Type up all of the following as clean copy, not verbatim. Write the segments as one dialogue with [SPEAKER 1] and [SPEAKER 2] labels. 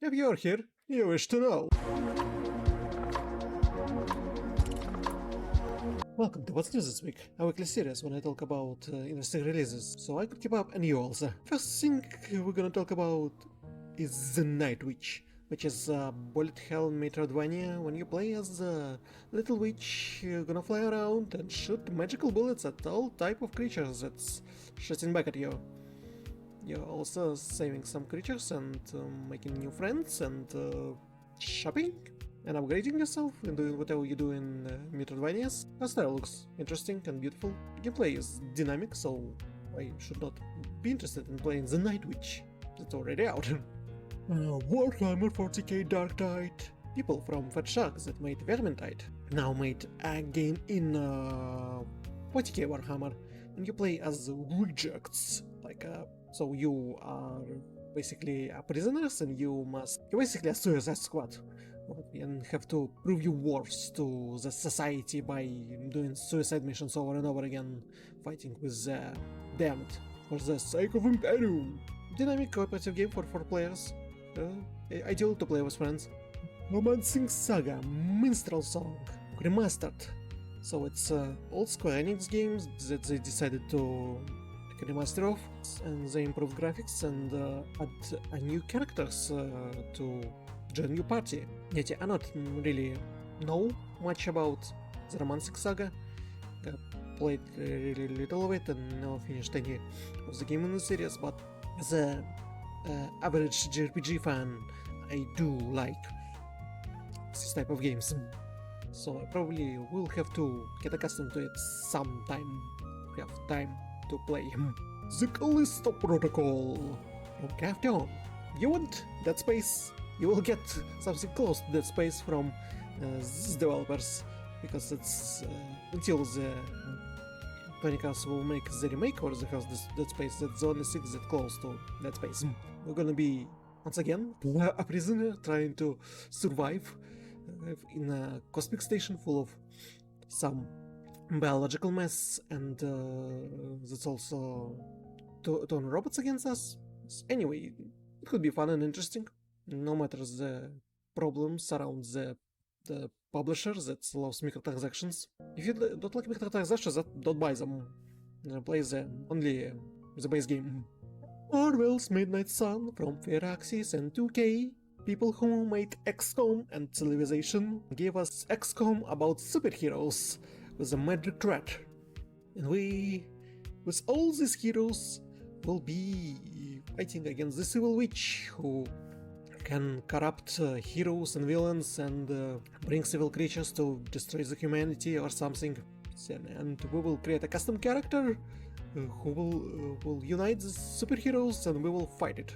[SPEAKER 1] If you're here, you wish to know. Welcome to What's News This Week, a weekly series when I talk about interesting releases, so I could keep up and you also. First thing we're gonna talk about is The Night Witch, which is a bullet hell Metroidvania when you play as a little witch. You're gonna fly around and shoot magical bullets at all type of creatures that's shooting back at you. You're also saving some creatures and making new friends and shopping and upgrading yourself and doing whatever you do in Metroidvanias. The style looks interesting and beautiful. Gameplay is dynamic, so I should not be interested in playing The Night Witch. It's already out. Warhammer 40k Darktide. People from Fat Sharks that made Vermintide now made a game in 40k Warhammer, and you play as rejects, so you are basically prisoners and you're basically a suicide squad and have to prove your worth to the society by doing suicide missions over and over again, fighting with the damned for the sake of Imperium. Dynamic cooperative game for 4 players, ideal to play with friends. Romancing Saga Minstrel Song Remastered. So it's old Square Enix games that they decided to remaster of, and they improved graphics and add new characters to join your party. Yet I not really know much about the Romancing Saga. I played really little of it and never finished any of the game in the series, but as a average JRPG fan, I do like this type of games. So I probably will have to get accustomed to it sometime. We have time to play. The Callisto Protocol from Capcom. You want Dead Space? You will get something close to Dead Space from these developers, because it's until the Chronicles will make the remake or the first Dead Space, that's the only thing that's close to Dead Space. We're gonna be once again a prisoner trying to survive in a cosmic station full of some biological mess, and that's also turn robots against us. Anyway, it could be fun and interesting, no matter the problems around the publisher that loves microtransactions. If you don't like microtransactions, don't buy them. Play only the base game. Marvel's Midnight Sun from Firaxis and 2K. People who made XCOM and Civilization gave us XCOM about superheroes with a magic threat. And we, with all these heroes, will be fighting against this evil witch who can corrupt heroes and villains and bring evil creatures to destroy the humanity or something. And we will create a custom character who will unite the superheroes, and we will fight it,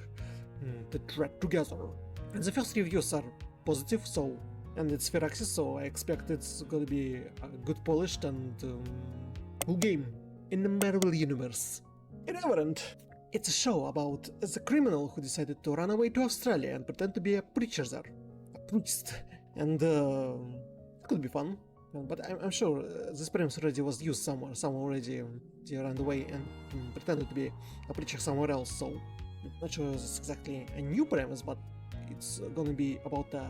[SPEAKER 1] the threat together. And the first reviews are positive, and it's Firaxis, so I expect it's gonna be a good polished and cool game in the Marvel universe. Irreverent. It's a show about the criminal who decided to run away to Australia and pretend to be a preacher there, a priest, and it could be fun. But I'm sure this premise already was used somewhere. Someone already ran away and pretended to be a preacher somewhere else. So I'm not sure it's exactly a new premise, but it's gonna be about a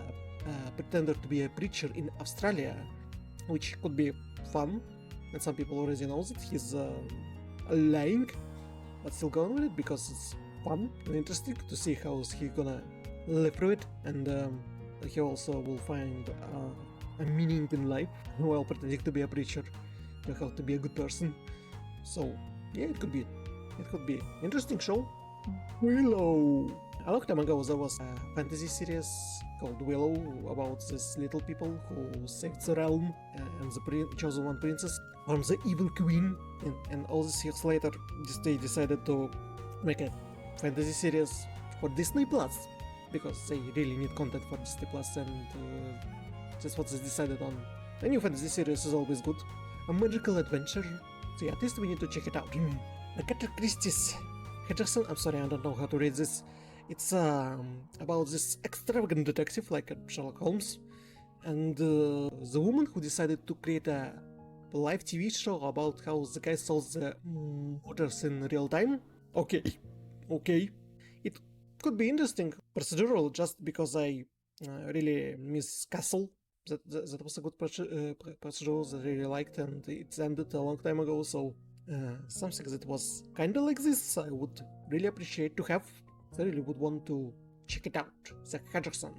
[SPEAKER 1] pretender to be a preacher in Australia, which could be fun. And some people already know that he's lying, but still going with it because it's fun and interesting to see how he's gonna live through it, and he also will find a meaning in life while pretending to be a preacher, and how to be a good person. So yeah, it could be interesting show. Willow. A long time ago there was a fantasy series called Willow about these little people who saved the realm and the chosen one princess from the evil queen, and all these years later they decided to make a fantasy series for Disney Plus, because they really need content for Disney Plus, and that's what they decided on. A new fantasy series is always good. A magical adventure, so yeah, at least we need to check it out. Agatha Christie's HJERSON, I'm sorry, I don't know how to read this. It's about this extravagant detective like Sherlock Holmes, and the woman who decided to create a live TV show about how the guy solves the murders in real time. Okay. It could be interesting. Procedural, just because I really miss Castle. That was a good procedural that I really liked, and it ended a long time ago, so something that was kinda like this I would really appreciate to have. I really would want to check it out. The HJERSON.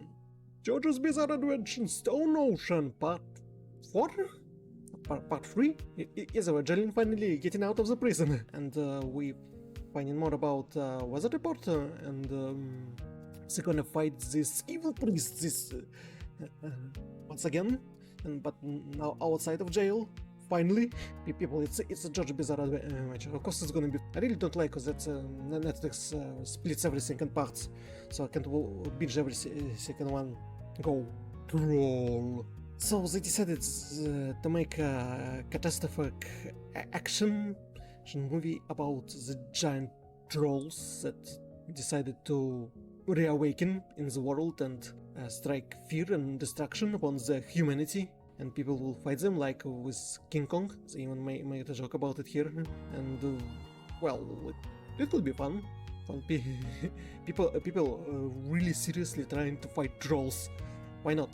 [SPEAKER 1] JoJo's Bizarre Adventure Stone Ocean Part 4? Part 3? Yes, we're Jalen finally getting out of the prison, and we finding more about Weather Reporter, and they're gonna fight this evil priest once again, but now outside of jail. Finally, people, it's a JoJo Bizarre Adventure. Of course, it's gonna be. I really don't like that Netflix splits everything in parts, so I can't binge every second one. Go troll. So they decided to make a catastrophic action movie about the giant trolls that decided to reawaken in the world and strike fear and destruction upon the humanity, and people will fight them like with King Kong. They even made a joke about it here, and well, it will be fun. People really seriously trying to fight trolls. Why not?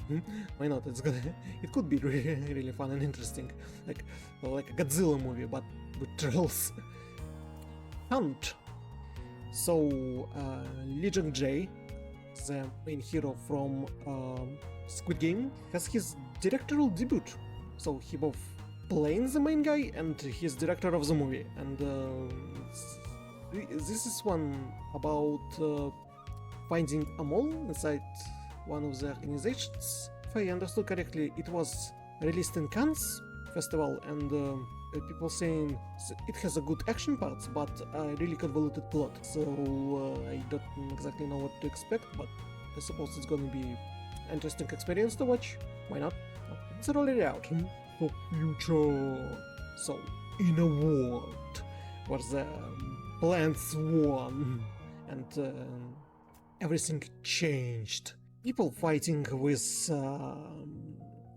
[SPEAKER 1] Why not? It could be really fun and interesting, like a Godzilla movie, but with trolls. Hunt. So Legion J, the main hero from Squid Game, has his directorial debut. So he both playing the main guy and he's director of the movie. And this is one about finding a mole inside one of the organizations. If I understood correctly, it was released in Cannes festival, and people saying it has a good action parts, but a really convoluted plot. So I don't exactly know what to expect, but I suppose it's gonna be an interesting experience to watch. Why not? It's already out. For future. So, in a world where the plants won and everything changed. People fighting with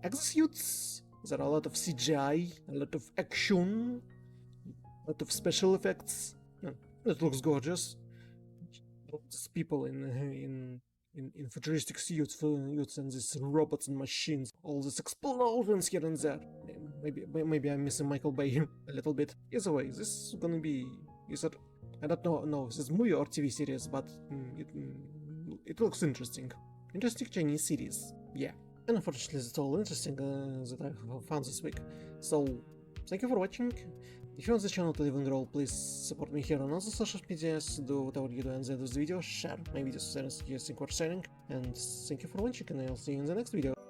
[SPEAKER 1] exosuits. There are a lot of CGI, a lot of action, a lot of special effects. It looks gorgeous. These people in futuristic suits and these robots and machines. All these explosions here and there. Maybe I'm missing Michael Bay a little bit. Either way, this is gonna be. I don't know if this is movie or TV series, but it looks interesting. Interesting Chinese series, yeah. And unfortunately, that's all interesting that I found this week. So, thank you for watching. If you want the channel to live and grow, please support me here on other social medias. Do whatever you do and the video, share my videos with anyone you think worth sharing. And thank you for watching, and I'll see you in the next video.